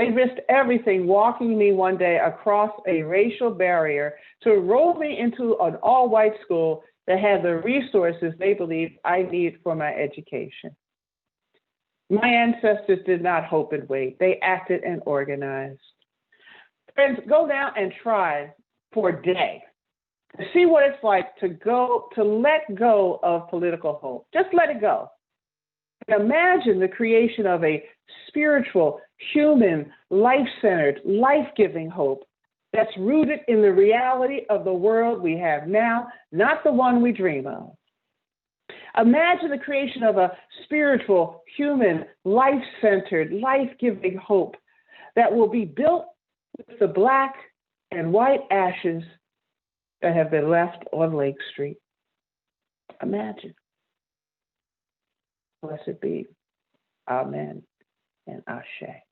They risked everything walking me one day across a racial barrier to enroll me into an all-white school that had the resources they believed I need for my education. My ancestors did not hope and wait. They acted and organized. Friends, go down and try for a day to see what it's like to let go of political hope. Just let it go. And imagine the creation of a spiritual, human, life-centered, life-giving hope that's rooted in the reality of the world we have now, not the one we dream of. Imagine the creation of a spiritual, human, life-centered, life-giving hope that will be built with the Black and white ashes that have been left on Lake Street. Imagine. Blessed be. Amen and Ashe.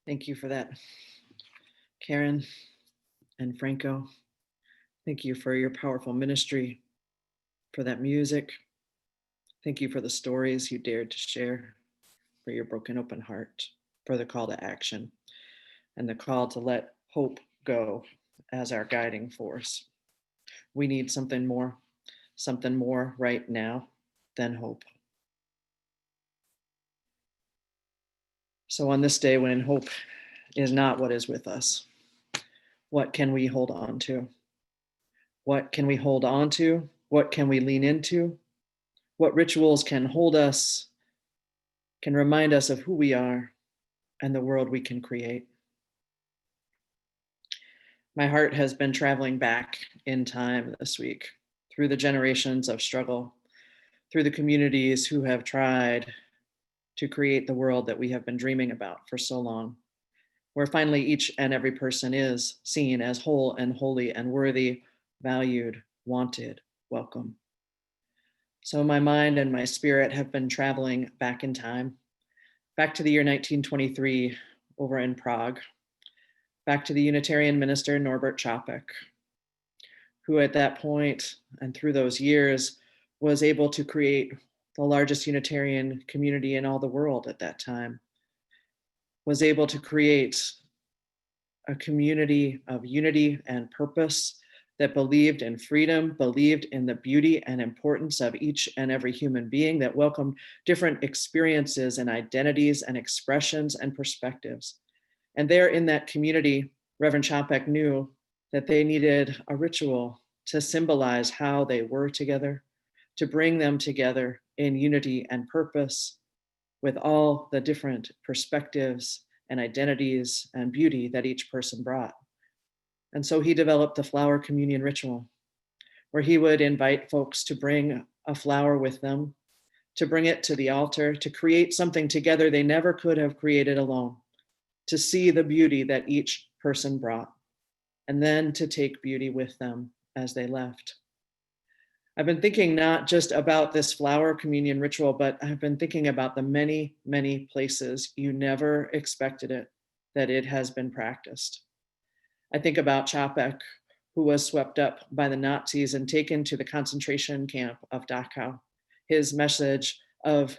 Thank you for that, Karen and Franco. Thank you for your powerful ministry, for that music. Thank you for the stories you dared to share, for your broken open heart, for the call to action, and the call to let hope go as our guiding force. We need something more right now than hope. So on this day when hope is not what is with us, what can we hold on to? What can we hold on to? What can we lean into? What rituals can hold us, can remind us of who we are and the world we can create? My heart has been traveling back in time this week, through the generations of struggle, through the communities who have tried to create the world that we have been dreaming about for so long, where finally each and every person is seen as whole and holy and worthy, valued, wanted, welcome. So my mind and my spirit have been traveling back in time, back to the year 1923 over in Prague, back to the Unitarian minister Norbert Čapek, who at that point and through those years was able to create the largest Unitarian community in all the world at that time, was able to create a community of unity and purpose that believed in freedom, believed in the beauty and importance of each and every human being, that welcomed different experiences and identities and expressions and perspectives. And there in that community, Reverend Čapek knew that they needed a ritual to symbolize how they were together, to bring them together in unity and purpose with all the different perspectives and identities and beauty that each person brought. And so he developed the flower communion ritual, where he would invite folks to bring a flower with them, to bring it to the altar, to create something together they never could have created alone, to see the beauty that each person brought, and then to take beauty with them as they left. I've been thinking not just about this flower communion ritual, but I've been thinking about the many, many places you never expected it, that it has been practiced. I think about Čapek, who was swept up by the Nazis and taken to the concentration camp of Dachau. His message of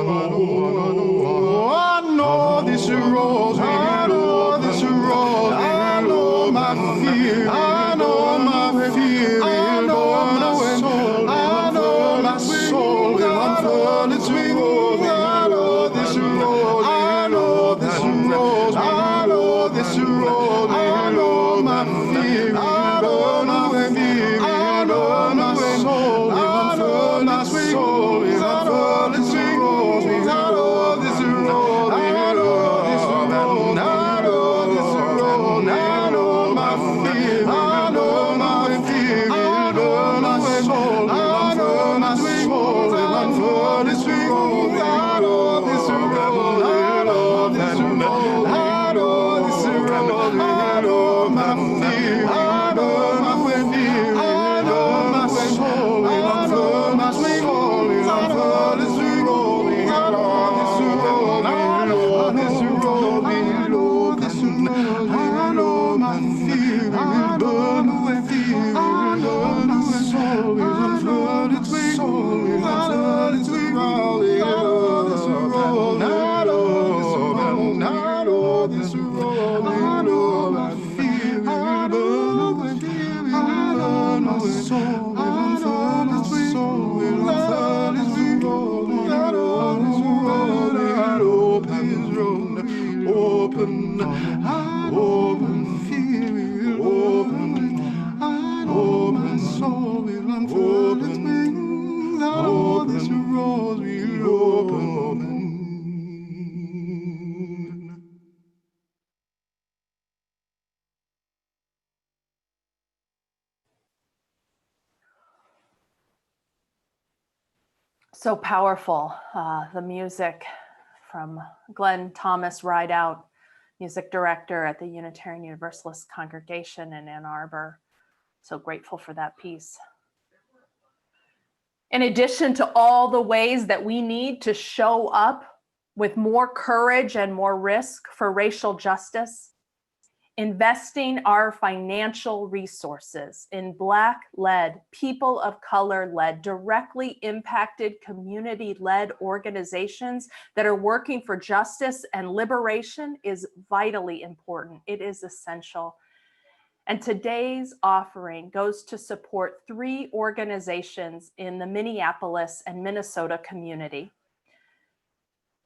I know this rose, I know this rose, I know my fear, I know my fear, I know my soul, I know my soul will unfurl its wings. I know this rose, I know this rose, I know this rose, I know my fear will burn away. I know my soul will unfurl its wings. Unfurl its wings. I know this road. I know this road. I know this road. I know my fear. I know my fear will burn away. I know my soul will unfurl its wings. I know this road. I know this road. I know this road. I know my fear. I know my fear. I know my soul will unfurl my soul will unfurl its wings. I know this road. I know this road. I know this road. I know my fear will burn away. I know my soul will unfurl its wings. Unfurl its wings. I know this road. I know this road. I know this road. I know my fear will burn away. I know my soul will unfurl its wings. Unfurl its wings. I know this road. I open this road. Open. Open. Fear will open. I know my soul will unfurl its wings. I know this road will open. So powerful, the music from Glen Thomas Rideout, music director at the Unitarian Universalist Congregation in Ann Arbor. So grateful for that piece. In addition to all the ways that we need to show up with more courage and more risk for racial justice, investing our financial resources in Black-led, people of color-led, directly impacted, community-led organizations that are working for justice and liberation is vitally important. It is essential. And today's offering goes to support 3 organizations in the Minneapolis and Minnesota community.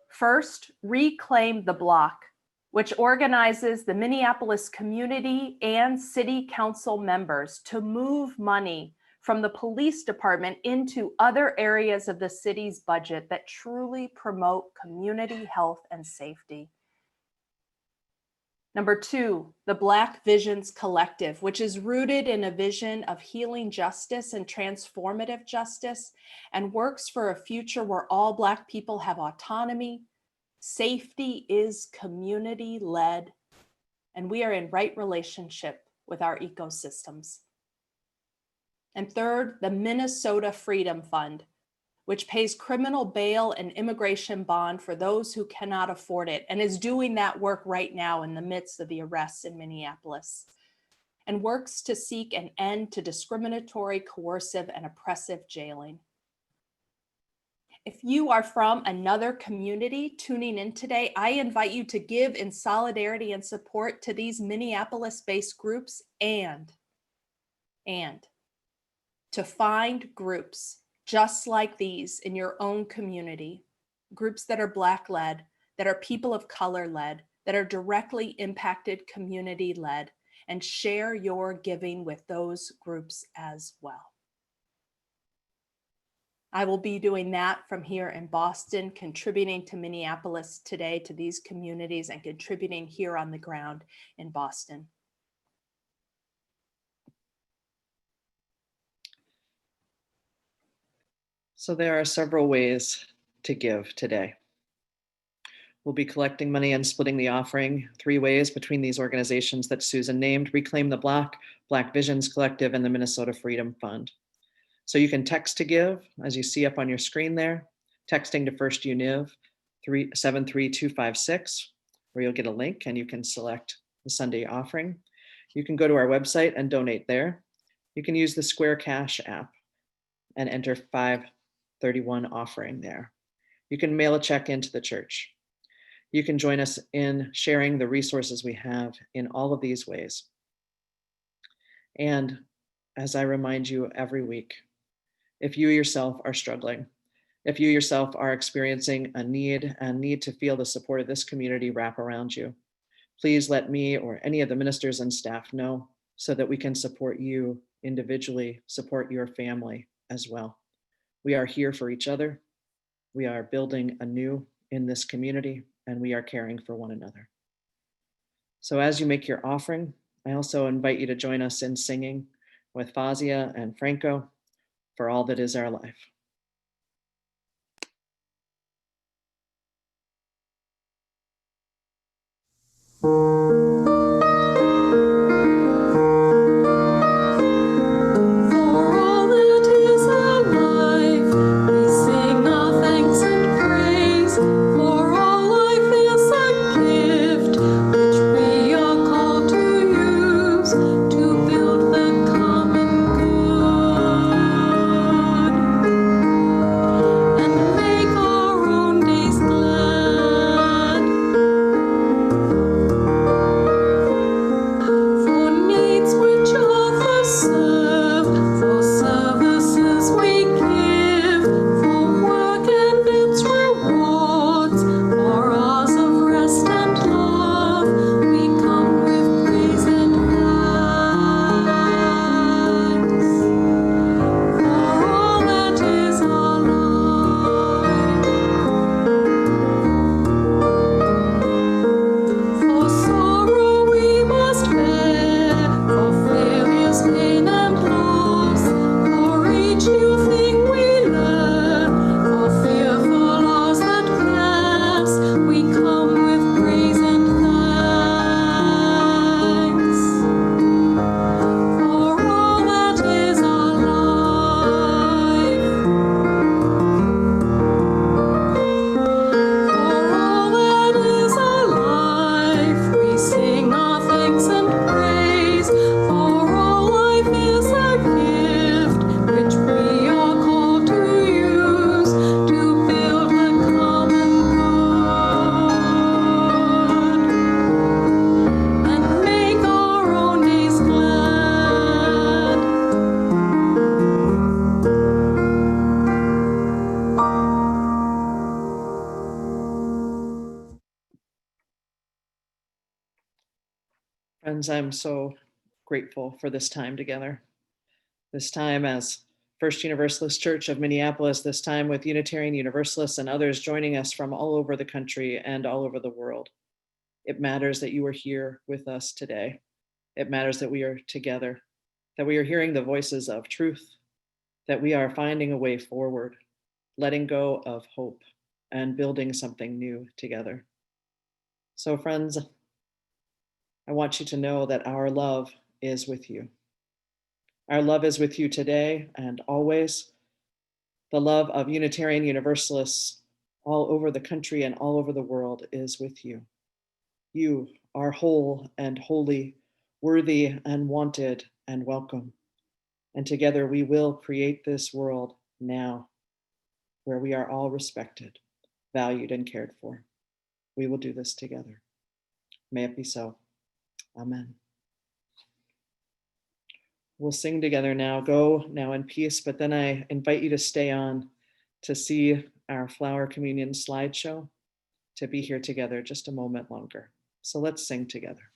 First, Reclaim the Block, which organizes the Minneapolis community and city council members to move money from the police department into other areas of the city's budget that truly promote community health and safety. Number 2, the Black Visions Collective, which is rooted in a vision of healing justice and transformative justice, and works for a future where all Black people have autonomy, safety is community-led, and we are in right relationship with our ecosystems. And third, the Minnesota Freedom Fund, which pays criminal bail and immigration bond for those who cannot afford it, and is doing that work right now in the midst of the arrests in Minneapolis, and works to seek an end to discriminatory, coercive, and oppressive jailing. If you are from another community tuning in today, I invite you to give in solidarity and support to these Minneapolis-based groups and to find groups just like these in your own community, groups that are Black-led, that are people of color-led, that are directly impacted community-led, and share your giving with those groups as well. I will be doing that from here in Boston, contributing to Minneapolis today, to these communities, and contributing here on the ground in Boston. So there are several ways to give today. We'll be collecting money and splitting the offering 3 ways between these organizations that Susan named: Reclaim the Block, Black Visions Collective, and the Minnesota Freedom Fund. So you can text to give, as you see up on your screen there, texting to First Univ 73256, where you'll get a link and you can select the Sunday offering. You can go to our website and donate there. You can use the Square Cash app and enter 531 offering there. You can mail a check into the church. You can join us in sharing the resources we have in all of these ways. And as I remind you every week, if you yourself are struggling, if you yourself are experiencing a need and need to feel the support of this community wrap around you, please let me or any of the ministers and staff know. so that we can support you individually, support your family as well. We are here for each other. We are building anew in this community, and we are caring for one another. So as you make your offering, I also invite you to join us in singing with Fawzia and Franco, For All That Is Our Life. Friends, I'm so grateful for this time together. This time as First Universalist Church of Minneapolis, this time with Unitarian Universalists and others joining us from all over the country and all over the world. It matters that you are here with us today. It matters that we are together, that we are hearing the voices of truth, that we are finding a way forward, letting go of hope and building something new together. So friends, I want you to know that our love is with you. Our love is with you today and always. The love of Unitarian Universalists all over the country and all over the world is with you. You are whole and holy, worthy and wanted and welcome. And together we will create this world now where we are all respected, valued, and cared for. We will do this together. May it be so. Amen. We'll sing together now. Go now in peace, but then I invite you to stay on to see our flower communion slideshow, to be here together just a moment longer. So let's sing together.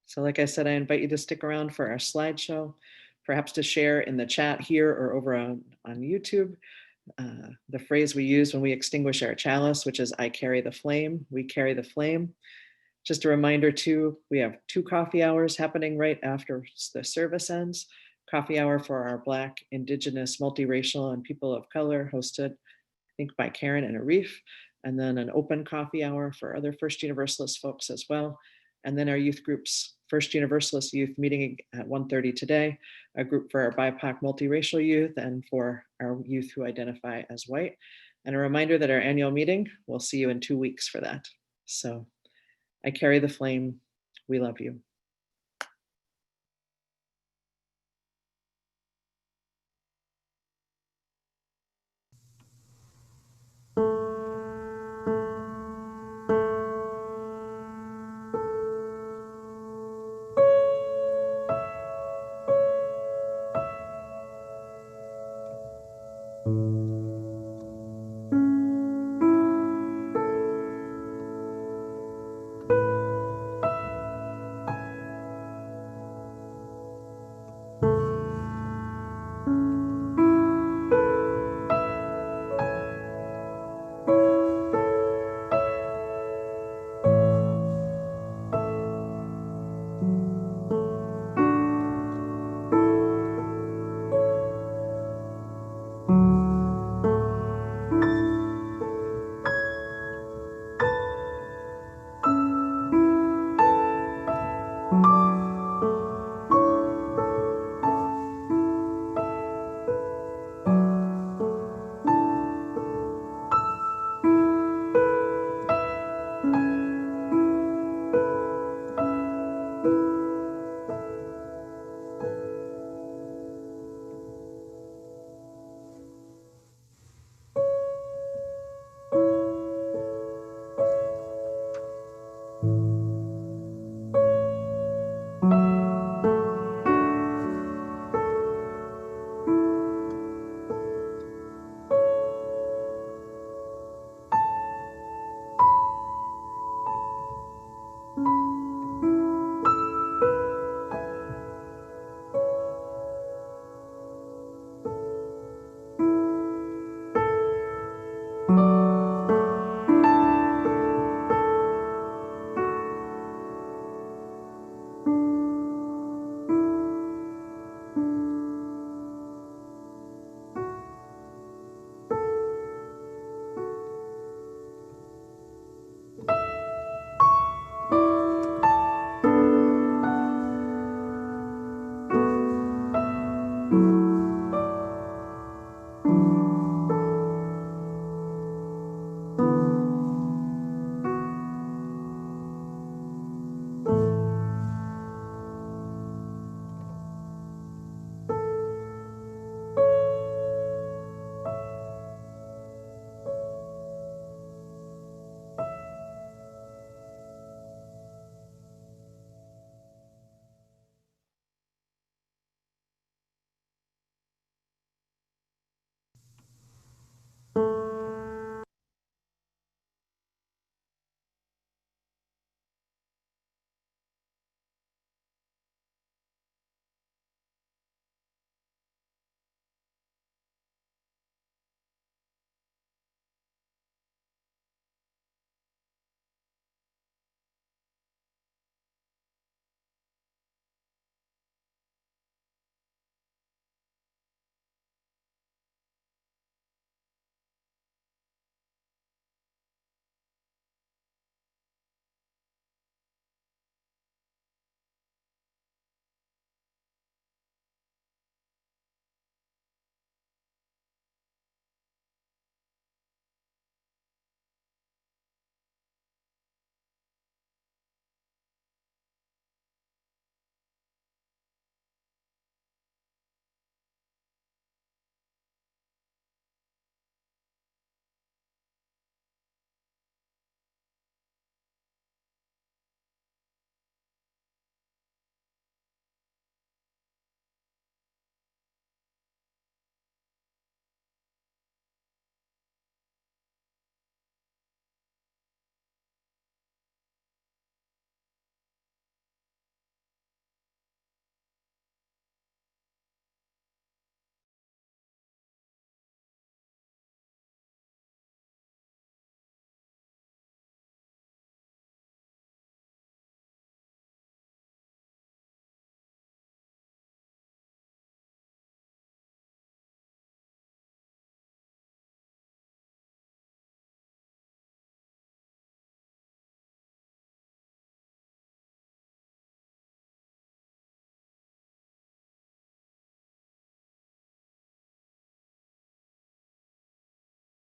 So like I said, I invite you to stick around for our slideshow, perhaps to share in the chat here or over on YouTube the phrase we use when we extinguish our chalice, which is I carry the flame, we carry the flame. Just a reminder too, we have 2 coffee hours happening right after the service ends. Coffee hour for our Black, Indigenous, multiracial, and people of color, hosted, I think, by Karen and Arif. And then an open coffee hour for other First Universalist folks as well. And then our youth groups, First Universalist Youth meeting at 1:30 today, a group for our BIPOC multiracial youth and for our youth who identify as white. And a reminder that our annual meeting, we'll see you in 2 weeks for that. So I carry the flame. We love you.